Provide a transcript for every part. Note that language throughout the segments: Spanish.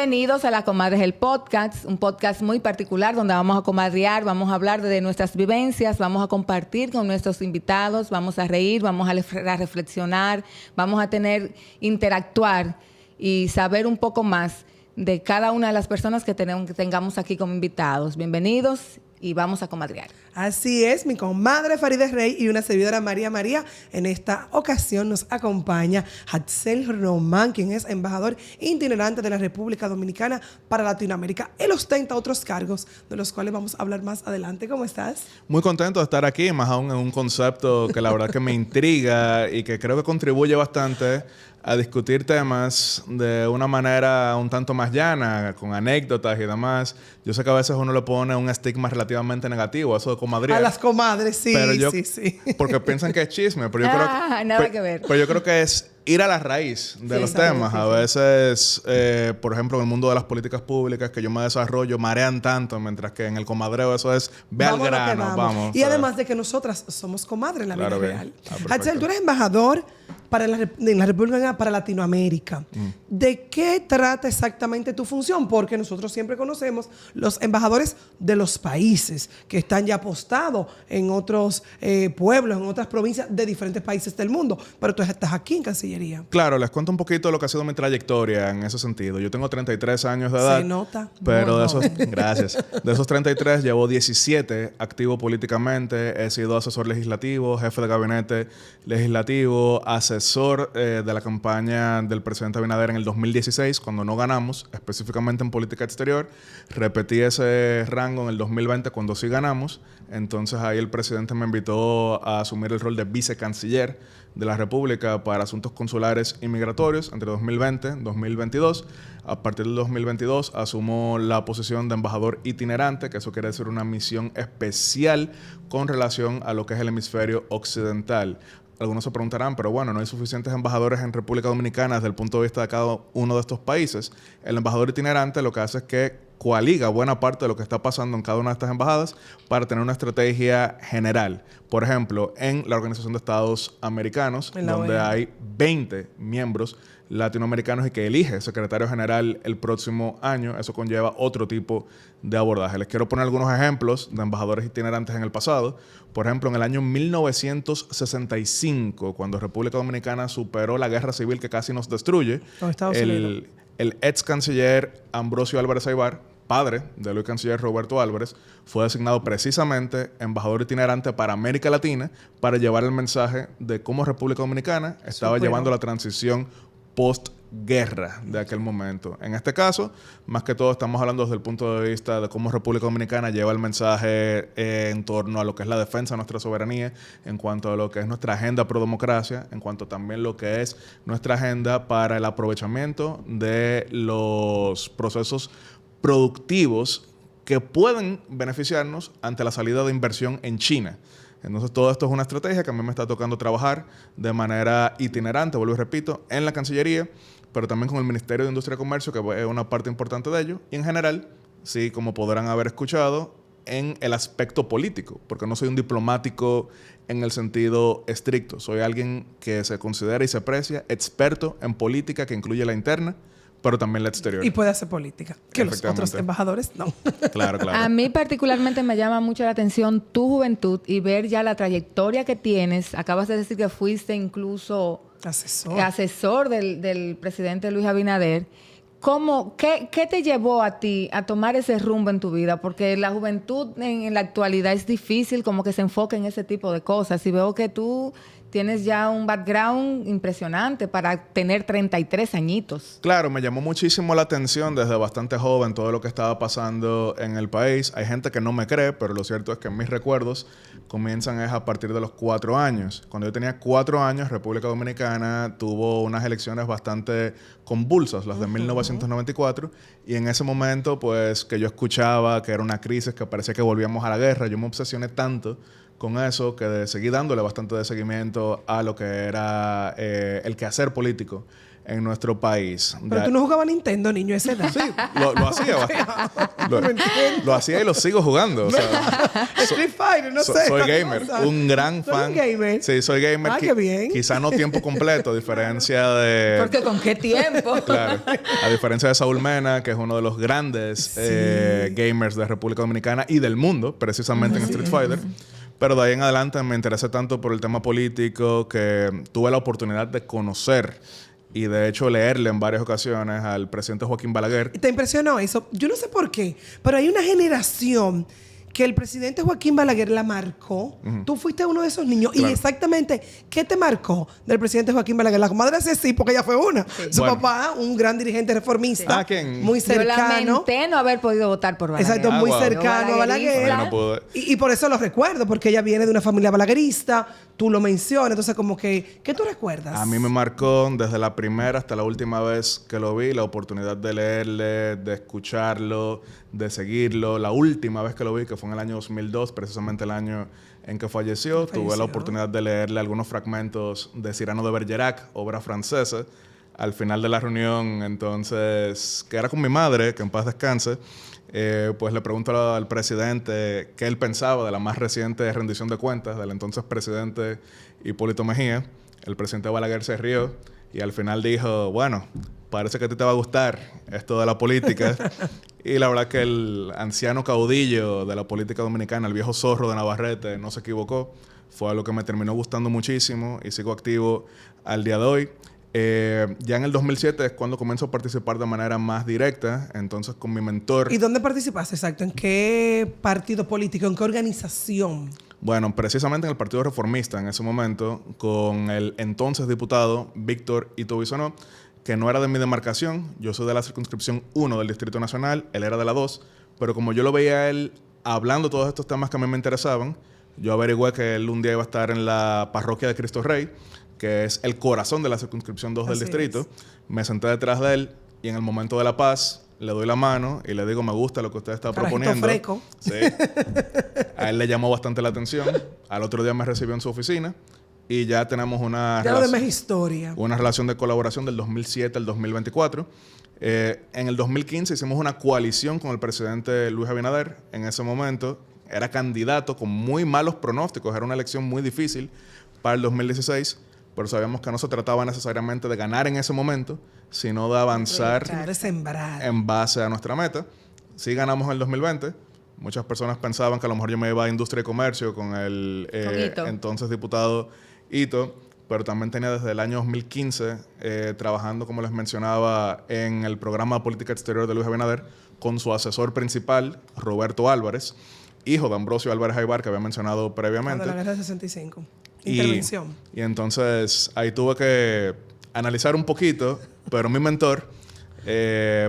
Bienvenidos a La Comadres, el podcast, un podcast muy particular donde vamos a comadrear, vamos a hablar de nuestras vivencias, vamos a compartir con nuestros invitados, vamos a reír, vamos a reflexionar, vamos a interactuar y saber un poco más de cada una de las personas que tengamos aquí como invitados. Bienvenidos y vamos a comadrear. Así es, mi comadre Farideh Rey y una servidora María. En esta ocasión nos acompaña Hadsel Román, quien es embajador itinerante de la República Dominicana para Latinoamérica. Él ostenta otros cargos, de los cuales vamos a hablar más adelante. ¿Cómo estás? Muy contento de estar aquí, más aún en un concepto que la verdad que me intriga y que creo que contribuye bastante a discutir temas de una manera un tanto más llana, con anécdotas y demás. Yo sé que a veces uno le pone un estigma relativamente negativo a eso de comadrear. A las comadres, sí, pero sí. Porque piensan que es chisme, pero yo nada que ver. Pero yo creo que es ir a la raíz de los temas. A veces, por ejemplo, en el mundo de las políticas públicas que yo me desarrollo, marean tanto, mientras que en el comadreo eso es ve al grano, vamos. Y además de que nosotras somos comadres en la vida real. Hadsel, tú eres embajador en la República para Latinoamérica. ¿De qué trata exactamente tu función? Porque nosotros siempre conocemos los embajadores de los países que están ya apostados en otros pueblos, en otras provincias de diferentes países del mundo. Pero tú estás aquí en Cancillería. Claro, les cuento un poquito lo que ha sido mi trayectoria en ese sentido. Yo tengo 33 años de edad. Se nota. Pero gracias. De esos 33 llevo 17 activo políticamente. He sido asesor legislativo, jefe de gabinete legislativo, asesor de la campaña del presidente Abinader en el 2016, cuando no ganamos, específicamente en política exterior. Repetí ese rango en el 2020 cuando sí ganamos. Entonces ahí el presidente me invitó a asumir el rol de vicecanciller de la República para asuntos consulares y migratorios entre 2020 y 2022. A partir del 2022 asumo la posición de embajador itinerante, que eso quiere decir una misión especial con relación a lo que es el hemisferio occidental. Algunos se preguntarán, pero bueno, no hay suficientes embajadores en República Dominicana desde el punto de vista de cada uno de estos países. El embajador itinerante lo que hace es que coaliga buena parte de lo que está pasando en cada una de estas embajadas para tener una estrategia general. Por ejemplo, en la Organización de Estados Americanos, donde hay 20 miembros latinoamericanos y que elige secretario general el próximo año, eso conlleva otro tipo de abordaje. Les quiero poner algunos ejemplos de embajadores itinerantes en el pasado. Por ejemplo, en el año 1965, cuando República Dominicana superó la guerra civil que casi nos destruye, el ex canciller Ambrosio Álvarez Aybar, padre del hoy canciller Roberto Álvarez, fue designado precisamente embajador itinerante para América Latina para llevar el mensaje de cómo República Dominicana estaba llevando la transición postguerra de aquel momento. En este caso, más que todo estamos hablando desde el punto de vista de cómo República Dominicana lleva el mensaje en torno a lo que es la defensa de nuestra soberanía, en cuanto a lo que es nuestra agenda pro democracia, en cuanto también lo que es nuestra agenda para el aprovechamiento de los procesos productivos que pueden beneficiarnos ante la salida de inversión en China. Entonces, todo esto es una estrategia que a mí me está tocando trabajar de manera itinerante, vuelvo y repito, en la Cancillería, pero también con el Ministerio de Industria y Comercio, que es una parte importante de ello, y en general, sí, como podrán haber escuchado, en el aspecto político, porque no soy un diplomático en el sentido estricto. Soy alguien que se considera y se aprecia experto en política que incluye la interna, pero también la exterior. Y puede hacer política, que los otros embajadores no. Claro. A mí particularmente me llama mucho la atención tu juventud y ver ya la trayectoria que tienes. Acabas de decir que fuiste incluso asesor del presidente Luis Abinader. ¿Qué te llevó a ti a tomar ese rumbo en tu vida? Porque la juventud en la actualidad es difícil como que se enfoque en ese tipo de cosas. Y veo que tú tienes ya un background impresionante para tener 33 añitos. Claro, me llamó muchísimo la atención desde bastante joven todo lo que estaba pasando en el país. Hay gente que no me cree, pero lo cierto es que mis recuerdos comienzan a partir de los 4 años. Cuando yo tenía 4 años, República Dominicana tuvo unas elecciones bastante convulsas, las de 1994, y en ese momento, pues, que yo escuchaba que era una crisis, que parecía que volvíamos a la guerra, yo me obsesioné tanto con eso que seguí dándole bastante de seguimiento a lo que era el quehacer político en nuestro país. Pero tú no jugabas Nintendo, niño, a esa edad. Sí, lo hacía bastante. Lo hacía y lo sigo jugando. O sea, Street Fighter, no sé. Soy gamer, un gran fan. ¿Soy gamer? Sí, soy gamer. Qué bien. Quizá no tiempo completo, a diferencia de... Porque ¿con qué tiempo? Claro. A diferencia de Saúl Mena, que es uno de los grandes gamers de República Dominicana y del mundo, precisamente en Street Fighter. Pero de ahí en adelante me interesé tanto por el tema político que tuve la oportunidad de conocer y de hecho leerle en varias ocasiones al presidente Joaquín Balaguer. ¿Te impresionó eso? Yo no sé por qué, pero hay una generación que el presidente Joaquín Balaguer la marcó. Tú fuiste uno de esos niños. Claro. Y exactamente, ¿qué te marcó del presidente Joaquín Balaguer? La comadre hace sí, porque ella fue una. Sí. Su papá, un gran dirigente reformista, muy cercano. Yo lamenté no haber podido votar por Balaguer. Exacto, muy cercano a Balaguer. No pude. Y por eso lo recuerdo, porque ella viene de una familia balaguerista. Tú lo mencionas, entonces como que... ¿Qué tú recuerdas? A mí me marcó desde la primera hasta la última vez que lo vi, la oportunidad de leerle, de escucharlo, de seguirlo. La última vez que lo vi, que fue en el año 2002, precisamente el año en que falleció. Tuve la oportunidad de leerle algunos fragmentos de Cyrano de Bergerac, obra francesa, al final de la reunión, entonces, que era con mi madre, que en paz descanse. Pues le pregunto al presidente qué él pensaba de la más reciente rendición de cuentas del entonces presidente Hipólito Mejía. El presidente Balaguer se rió y al final dijo, bueno, parece que a ti te va a gustar esto de la política. Y la verdad que el anciano caudillo de la política dominicana, el viejo zorro de Navarrete, no se equivocó. Fue algo que me terminó gustando muchísimo y sigo activo al día de hoy. Ya en el 2007 es cuando comienzo a participar de manera más directa, entonces con mi mentor. ¿Y dónde participaste exacto? ¿En qué partido político? ¿En qué organización? Bueno, precisamente en el Partido Reformista en ese momento, con el entonces diputado Víctor Ito Bisonó, que no era de mi demarcación. Yo soy de la circunscripción 1 del Distrito Nacional, él era de la 2, pero como yo lo veía a él hablando todos estos temas que a mí me interesaban, yo averigüé que él un día iba a estar en la parroquia de Cristo Rey, que es el corazón de la circunscripción 2 del distrito. Me senté detrás de él y en el momento de la paz le doy la mano y le digo, me gusta lo que usted está proponiendo. Freco. Sí. A él le llamó bastante la atención. Al otro día me recibió en su oficina y ya tenemos una relación de colaboración del 2007 al 2024. En el 2015 hicimos una coalición con el presidente Luis Abinader. En ese momento era candidato con muy malos pronósticos. Era una elección muy difícil para el 2016. Pero sabíamos que no se trataba necesariamente de ganar en ese momento, sino de avanzar en base a nuestra meta. Sí ganamos en el 2020. Muchas personas pensaban que a lo mejor yo me iba a Industria y Comercio con el entonces diputado Ito, pero también tenía desde el año 2015 trabajando, como les mencionaba, en el programa de política exterior de Luis Abinader con su asesor principal, Roberto Álvarez, hijo de Ambrosio Álvarez Aybar, que había mencionado previamente. De la guerra de 65. Intervención. Y entonces ahí tuve que analizar un poquito, pero mi mentor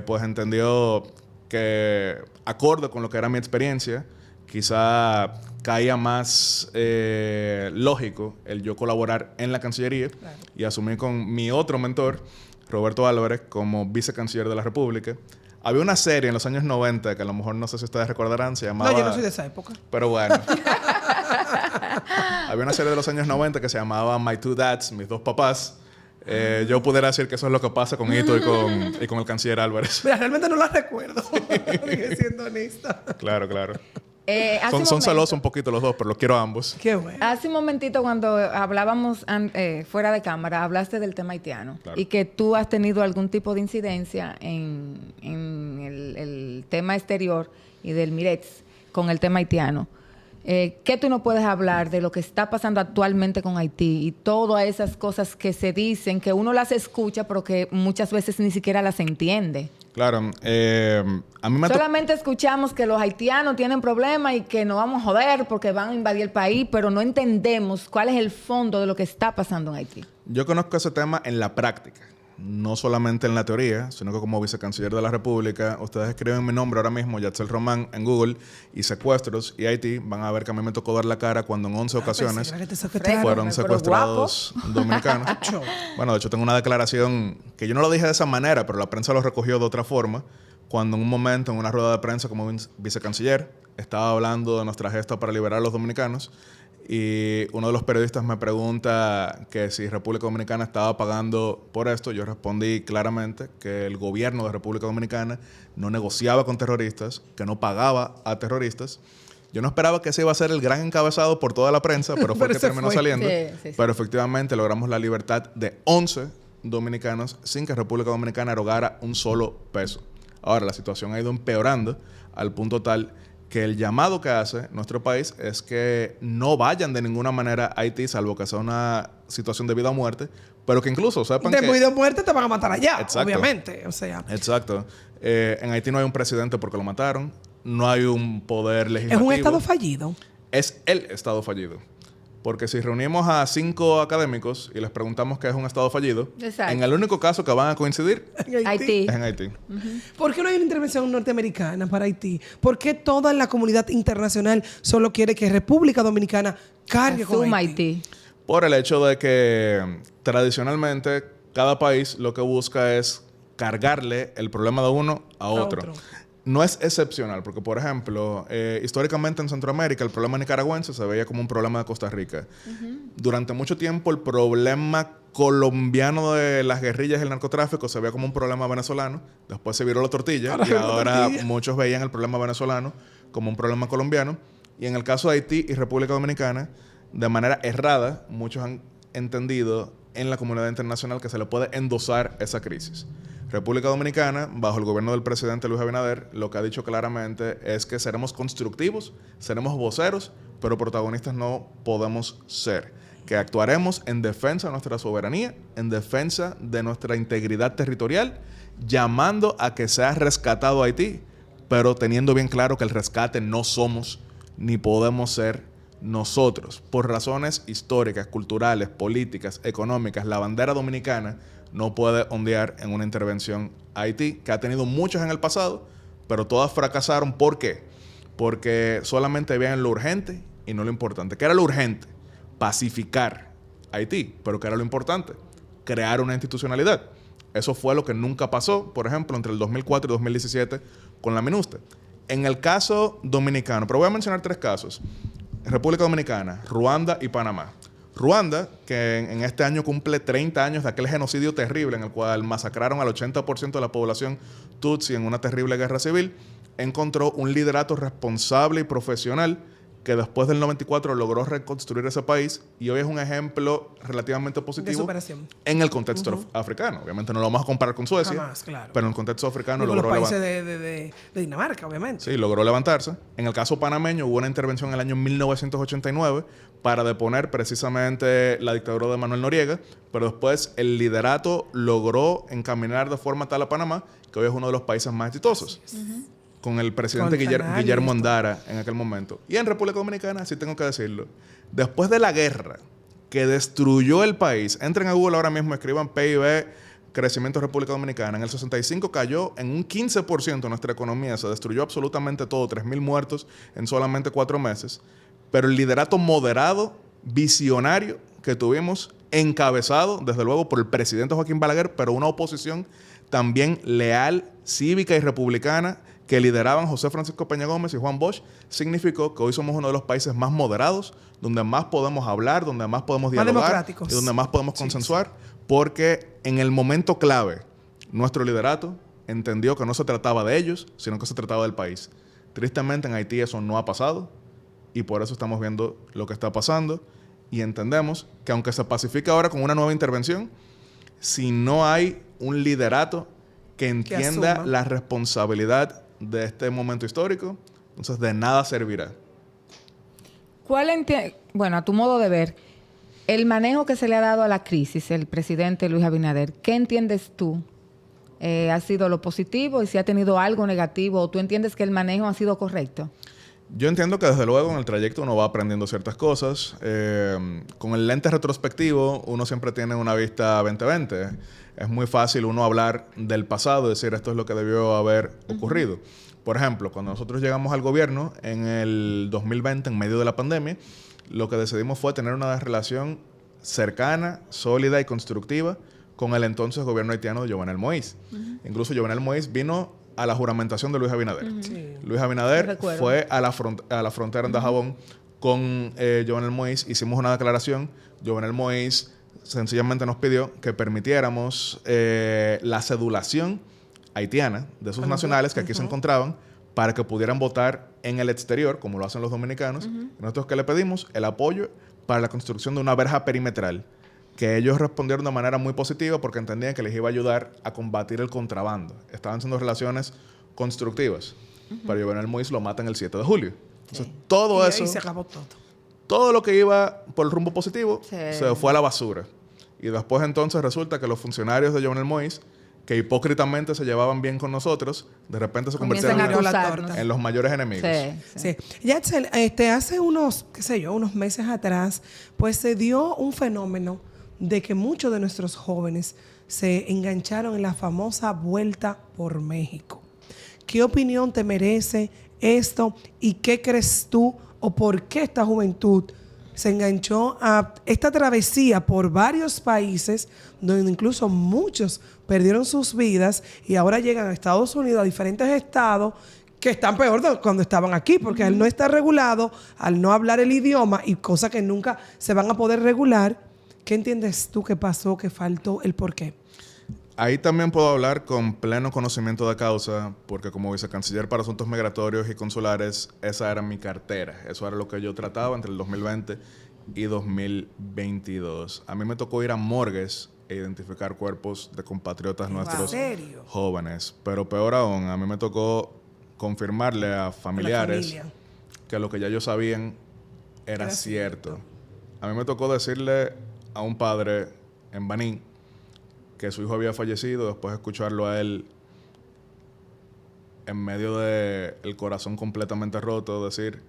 pues entendió que acorde con lo que era mi experiencia, quizá caía más lógico el yo colaborar en la Cancillería y asumí con mi otro mentor, Roberto Álvarez, como vicecanciller de la República. Había una serie en los años 90 que a lo mejor no sé si ustedes recordarán, se llamaba... No, yo no soy de esa época. Pero bueno. Había una serie de los años 90 que se llamaba My Two Dads, mis dos papás. Yo pudiera decir que eso es lo que pasa con Ito y con el canciller Álvarez. Mira, realmente no la recuerdo. Dije siendo honesta. Claro. Son celosos un poquito los dos, pero los quiero a ambos. Qué bueno. Hace un momentito cuando hablábamos fuera de cámara, hablaste del tema haitiano. Claro. Y que tú has tenido algún tipo de incidencia en el tema exterior y del Mirex con el tema haitiano. ¿Qué tú no puedes hablar de lo que está pasando actualmente con Haití y todas esas cosas que se dicen, que uno las escucha, pero que muchas veces ni siquiera las entiende? Claro. A mí solamente escuchamos que los haitianos tienen problemas y que nos vamos a joder porque van a invadir el país, pero no entendemos cuál es el fondo de lo que está pasando en Haití. Yo conozco ese tema en la práctica. No solamente en la teoría, sino que como vicecanciller de la República, ustedes escriben mi nombre ahora mismo, Yatzel Román, en Google, y secuestros y Haití, van a ver que a mí me tocó dar la cara cuando en 11 ocasiones fueron secuestrados dominicanos. Bueno, de hecho tengo una declaración que yo no lo dije de esa manera, pero la prensa lo recogió de otra forma, cuando en un momento, en una rueda de prensa como vicecanciller, estaba hablando de nuestra gesta para liberar a los dominicanos y uno de los periodistas me pregunta que si República Dominicana estaba pagando por esto. Yo respondí claramente que el gobierno de República Dominicana no negociaba con terroristas, que no pagaba a terroristas. Yo no esperaba que ese iba a ser el gran encabezado por toda la prensa, pero fue el que terminó saliendo. Sí. Pero efectivamente logramos la libertad de 11 dominicanos sin que República Dominicana erogara un solo peso. Ahora, la situación ha ido empeorando al punto tal que el llamado que hace nuestro país es que no vayan de ninguna manera a Haití, salvo que sea una situación de vida o muerte, pero que incluso sepan que... De vida o muerte te van a matar allá, obviamente. O sea. Exacto. En Haití no hay un presidente porque lo mataron, no hay un poder legislativo. ¿Es un estado fallido? Es el estado fallido. Porque si reunimos a 5 académicos y les preguntamos qué es un estado fallido, en el único caso que van a coincidir Haití. es en Haití. ¿Por qué no hay una intervención norteamericana para Haití? ¿Por qué toda la comunidad internacional solo quiere que República Dominicana cargue con Haití? Por el hecho de que tradicionalmente cada país lo que busca es cargarle el problema de uno a otro. No es excepcional, porque, por ejemplo, históricamente en Centroamérica el problema nicaragüense se veía como un problema de Costa Rica. Durante mucho tiempo el problema colombiano de las guerrillas y el narcotráfico se veía como un problema venezolano. Después se viró la tortilla y ahora muchos veían el problema venezolano como un problema colombiano. Y en el caso de Haití y República Dominicana, de manera errada, muchos han entendido en la comunidad internacional que se le puede endosar esa crisis. República Dominicana, bajo el gobierno del presidente Luis Abinader, lo que ha dicho claramente es que seremos constructivos, seremos voceros, pero protagonistas no podemos ser. Que actuaremos en defensa de nuestra soberanía, en defensa de nuestra integridad territorial, llamando a que sea rescatado Haití, pero teniendo bien claro que el rescate no somos ni podemos ser nosotros. Por razones históricas, culturales, políticas, económicas, la bandera dominicana no puede ondear en una intervención a Haití, que ha tenido muchas en el pasado, pero todas fracasaron. ¿Por qué? Porque solamente veían lo urgente y no lo importante. ¿Qué era lo urgente? Pacificar Haití. ¿Pero qué era lo importante? Crear una institucionalidad. Eso fue lo que nunca pasó, por ejemplo, entre el 2004 y 2017 con la MINUSTE. En el caso dominicano, pero voy a mencionar 3 casos. República Dominicana, Ruanda y Panamá. Ruanda, que en este año cumple 30 años de aquel genocidio terrible en el cual masacraron al 80% de la población Tutsi en una terrible guerra civil, encontró un liderato responsable y profesional que después del 94 logró reconstruir ese país y hoy es un ejemplo relativamente positivo en el contexto africano. Obviamente no lo vamos a comparar con Suecia, jamás, claro, pero en el contexto africano logró levantarse. Los países de Dinamarca, obviamente. Sí, logró levantarse. En el caso panameño hubo una intervención en el año 1989 para deponer precisamente la dictadura de Manuel Noriega, pero después el liderato logró encaminar de forma tal a Panamá que hoy es uno de los países más exitosos. Con el presidente Guillermo Andara en aquel momento. Y en República Dominicana, sí tengo que decirlo, después de la guerra que destruyó el país, entren a Google ahora mismo, escriban PIB, crecimiento de República Dominicana, en el 65 cayó en un 15% nuestra economía, se destruyó absolutamente todo, 3,000 muertos en solamente 4 meses, pero el liderato moderado, visionario que tuvimos, encabezado desde luego por el presidente Joaquín Balaguer, pero una oposición también leal, cívica y republicana, que lideraban José Francisco Peña Gómez y Juan Bosch, significó que hoy somos uno de los países más moderados, donde más podemos hablar, donde más podemos dialogar y donde más podemos consensuar, porque en el momento clave, nuestro liderato entendió que no se trataba de ellos, sino que se trataba del país. Tristemente en Haití eso no ha pasado y por eso estamos viendo lo que está pasando y entendemos que aunque se pacifique ahora con una nueva intervención, si no hay un liderato que entienda la responsabilidad de este momento histórico, entonces de nada servirá. Bueno, a tu modo de ver, el manejo que se le ha dado a la crisis, el presidente Luis Abinader, ¿qué entiendes tú? ¿Ha sido lo positivo y si ha tenido algo negativo? ¿O tú entiendes que el manejo ha sido correcto? Yo entiendo que desde luego en el trayecto uno va aprendiendo ciertas cosas. Con el lente retrospectivo uno siempre tiene una vista 2020. Es muy fácil uno hablar del pasado y decir esto es lo que debió haber ocurrido. Por ejemplo, cuando nosotros llegamos al gobierno en el 2020, en medio de la pandemia, lo que decidimos fue tener una relación cercana, sólida y constructiva con el entonces gobierno haitiano de Jovenel Moïse. Incluso Jovenel Moïse vino a la juramentación de Luis Abinader. Sí. Luis Abinader fue a la frontera en Dajabón con Jovenel Moïse. Hicimos una declaración. Jovenel Moïse sencillamente nos pidió que permitiéramos la cedulación haitiana de sus nacionales que aquí se encontraban para que pudieran votar en el exterior, como lo hacen los dominicanos. Nosotros que le pedimos el apoyo para la construcción de una verja perimetral, que ellos respondieron de manera muy positiva porque entendían que les iba a ayudar a combatir el contrabando. Estaban haciendo relaciones constructivas. Pero Jovenel Moïse lo matan el 7 de julio. Entonces, todo eso... Y se acabó todo. Todo lo que iba por el rumbo positivo se fue a la basura. Y después entonces resulta que los funcionarios de Jovenel Moïse, que hipócritamente se llevaban bien con nosotros, de repente se convirtieron en los mayores enemigos. Sí. Yatzel, hace unos meses atrás, pues se dio un fenómeno de que muchos de nuestros jóvenes se engancharon en la famosa Vuelta por México. ¿Qué opinión te merece esto y qué crees tú o por qué esta juventud se enganchó a esta travesía por varios países donde incluso muchos perdieron sus vidas y ahora llegan a Estados Unidos, a diferentes estados que están peor de cuando estaban aquí, porque al no estar regulado, al no hablar el idioma y cosas que nunca se van a poder regular, ¿qué entiendes tú que pasó, que faltó, el por qué? Ahí también puedo hablar con pleno conocimiento de causa, porque como vicecanciller para asuntos migratorios y consulares, esa era mi cartera. Eso era lo que yo trataba entre el 2020 y 2022. A mí me tocó ir a morgues e identificar cuerpos de compatriotas nuestros jóvenes. Pero peor aún, a mí me tocó confirmarle a familiares que lo que ya ellos sabían era cierto. A mí me tocó decirle a un padre en Baní que su hijo había fallecido, después de escucharlo a él en medio del corazón completamente roto, decir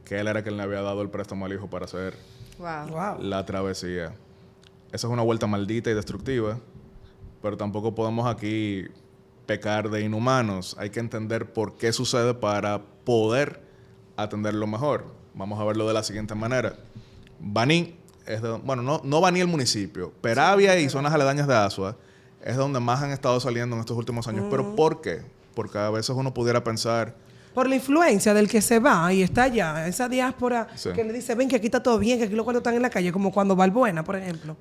que él era quien le había dado el préstamo al hijo para hacer la travesía. Esa es una vuelta maldita y destructiva, pero tampoco podemos aquí pecar de inhumanos. Hay que entender por qué sucede para poder atenderlo mejor. Vamos a verlo de la siguiente manera. Baní no Baní el municipio, Peravia y zonas aledañas de Asua es donde más han estado saliendo en estos últimos años. ¿Pero por qué? Porque a veces uno pudiera pensar... Por la influencia del que se va y está allá, esa diáspora que le dice, ven que aquí está todo bien, que aquí los cuartos están en la calle, como cuando Balbuena, por ejemplo.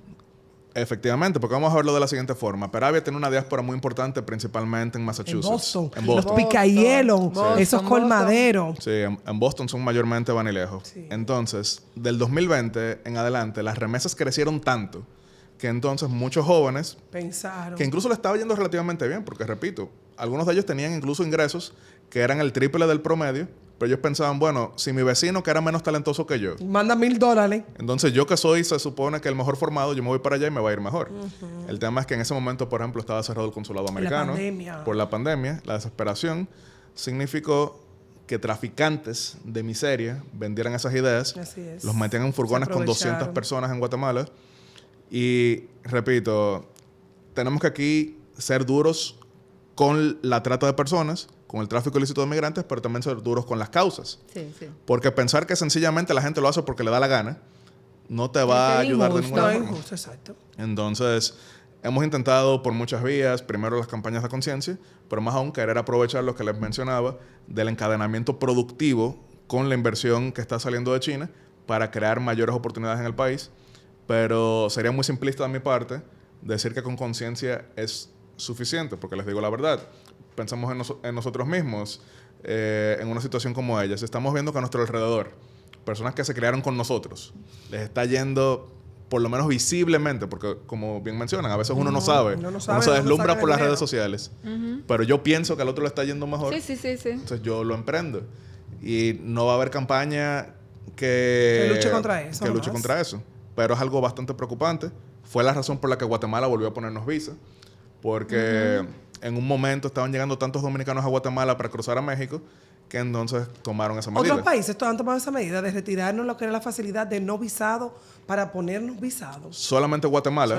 Efectivamente, porque vamos a verlo de la siguiente forma. Peravia tiene una diáspora muy importante, principalmente en Massachusetts. En Boston. Los picahielos, esos colmaderos. Sí, en Boston son mayormente vanilejos. Sí. Entonces, del 2020 en adelante, las remesas crecieron tanto que entonces muchos jóvenes pensaron que incluso le estaba yendo relativamente bien, porque repito, algunos de ellos tenían incluso ingresos que eran el triple del promedio, pero ellos pensaban, bueno, si mi vecino, que era menos talentoso que yo, manda $1,000, entonces yo que soy, se supone que el mejor formado, yo me voy para allá y me va a ir mejor. El tema es que en ese momento, por ejemplo, estaba cerrado el consulado americano. Por la pandemia. La desesperación significó que traficantes de miseria vendieran esas ideas. Los metían en furgones con 200 personas en Guatemala. Y, repito, tenemos que aquí ser duros con la trata de personas, con el tráfico ilícito de migrantes, pero también ser duros con las causas. Porque pensar que sencillamente la gente lo hace porque le da la gana, no te va a ayudar de ninguna forma. Exacto. Entonces, hemos intentado por muchas vías, primero las campañas de conciencia, pero más aún querer aprovechar lo que les mencionaba del encadenamiento productivo con la inversión que está saliendo de China para crear mayores oportunidades en el país. Pero sería muy simplista de mi parte decir que con conciencia es suficiente, porque les digo la verdad. Pensamos en nosotros mismos, en una situación como ella. Si estamos viendo que a nuestro alrededor, personas que se criaron con nosotros, les está yendo, por lo menos visiblemente, porque como bien mencionan, a veces uno no sabe. Uno se deslumbra por las redes sociales. Pero yo pienso que al otro le está yendo mejor. Sí. Entonces yo lo emprendo. Y no va a haber campaña que luche contra eso. Que luche contra eso. Pero es algo bastante preocupante. Fue la razón por la que Guatemala volvió a ponernos visa. Porque en un momento estaban llegando tantos dominicanos a Guatemala para cruzar a México que entonces tomaron esa medida. Otros países han tomado esa medida de retirarnos lo que era la facilidad de no visado para ponernos visados. Solamente Guatemala.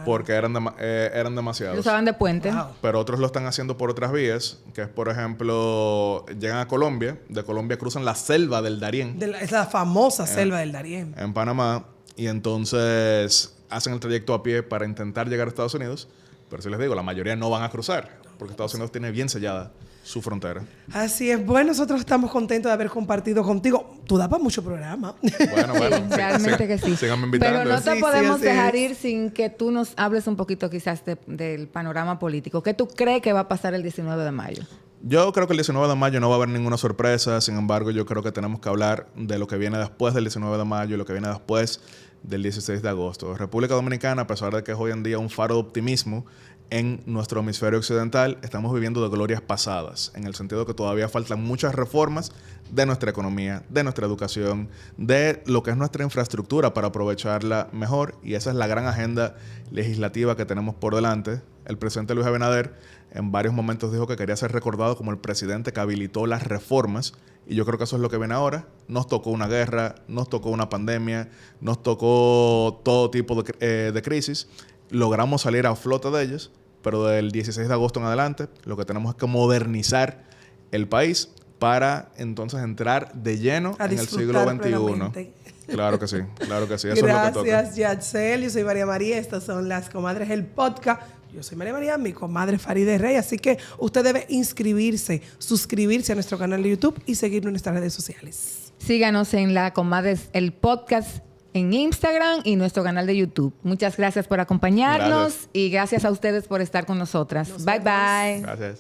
Porque eran demasiados. Lo usaban de puente. Pero otros lo están haciendo por otras vías, que es, por ejemplo, llegan a Colombia. De Colombia cruzan la selva del Darién. Es la famosa selva del Darién. En Panamá. Y entonces hacen el trayecto a pie para intentar llegar a Estados Unidos. Pero si les digo, la mayoría no van a cruzar. porque Estados Unidos tiene bien sellada su frontera. Así es. Bueno, nosotros estamos contentos de haber compartido contigo. Tú das para mucho programa. Bueno. Realmente que sí. Síganme invitando. Pero no te podemos dejar ir sin que tú nos hables un poquito quizás del panorama político. ¿Qué tú crees que va a pasar el 19 de mayo? Yo creo que el 19 de mayo no va a haber ninguna sorpresa. Sin embargo, yo creo que tenemos que hablar de lo que viene después del 19 de mayo y lo que viene después del 16 de agosto. República Dominicana, a pesar de que es hoy en día un faro de optimismo en nuestro hemisferio occidental, estamos viviendo de glorias pasadas, en el sentido que todavía faltan muchas reformas de nuestra economía, de nuestra educación, de lo que es nuestra infraestructura para aprovecharla mejor, y esa es la gran agenda legislativa que tenemos por delante. El presidente Luis Abinader en varios momentos dijo que quería ser recordado como el presidente que habilitó las reformas, y yo creo que eso es lo que viene ahora. Nos tocó una guerra, nos tocó una pandemia, nos tocó todo tipo de crisis. Logramos salir a flote de ellos, pero del 16 de agosto en adelante lo que tenemos es que modernizar el país para entonces entrar de lleno en el siglo XXI. Claro que sí, claro que sí. Eso Gracias, es lo que toca. Yatzel. Yo soy María María. Estas son Las Comadres, el podcast. Yo soy María María, mi comadre Farideh Rey. Así que usted debe inscribirse, suscribirse a nuestro canal de YouTube y seguirnos en nuestras redes sociales. Síganos en La Comadres, el podcast en Instagram y nuestro canal de YouTube. Muchas gracias por acompañarnos y gracias a ustedes por estar con nosotras. Bye, bye. Gracias.